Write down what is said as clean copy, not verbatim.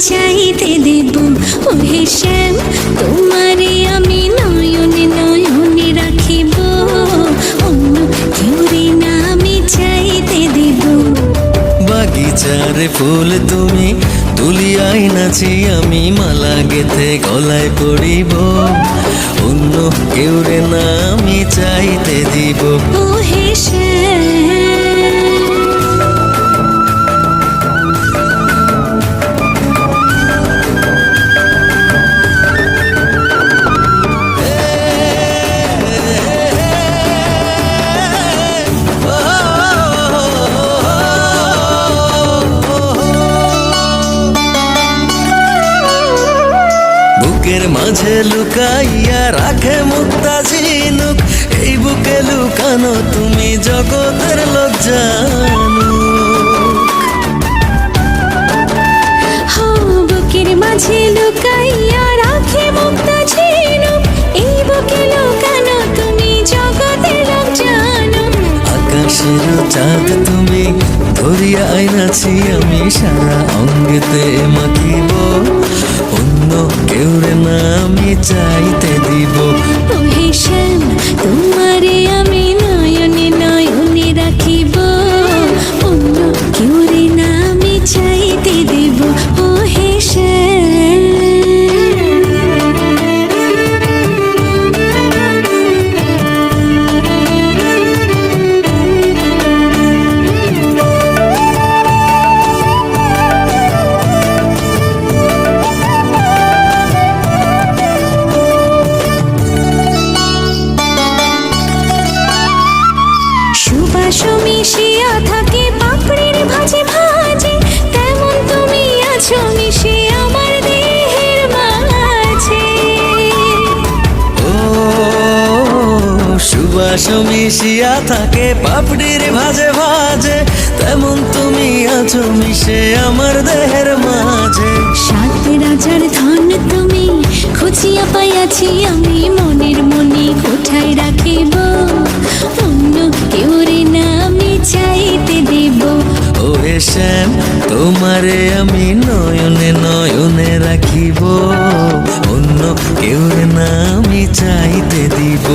চাইতে দেব। ওহে শ্যাম, তোমারে আমি নয়নে নয়নে রাখিব, অন্য কেউরে না আমি চাইতে দেব। বাগিচার ফুল তুমি তুলিয়াই নাচি আমি মালা গেথে গলায় পড়িব, অন্য কেউরে না আমি চাইতে দিব। ওহে শ্যাম, বুকের মাঝে লুকাইয়া রাখে মুক্তা ঝিনুক, এই বুকে লুকানো তুমি জগতের লোক জানুক। বুকের মাঝে লুকাইয়া রাখে মুক্তা ঝিনুক, এই বুকে লুকানো তুমি জগতের লোক জানো। আকাশের চাঁদ তুমি ধরিয়া আইনাছি আমি সারা অঙ্গেতে মাখিব, অন্য কেউরে না আমি চাইতে দিব। ওহে শ্যাম, তোমারে আমি নয়নে নয়নে রাখিব, অন্য কেউরে না আমি চাইতে দেব। ওহে শ্যাম, সুবাস মিশিয়া থাকে পাপড়ির ভাজে ভাজে, তেমন তুমি আছো মিশে আমার দেহের মাঝে। ও সুবাস মিশিয়া থাকে পাপড়ির ভাজে ভাজে, তেমন তুমি আছো মিশে আমার দেহের মাঝে। সাত রাজার ধন তুমি খুঁজিয়া পাইয়াছি আমি মনের মনে কোঠায় রাখিব, অন্য কেউরে না আমি চাইতে দেব। ওহে শ্যাম, তোমারে আমি নয়নে নয়নে রাখিব, অন্য কেউরে না আমি চাইতে দিব।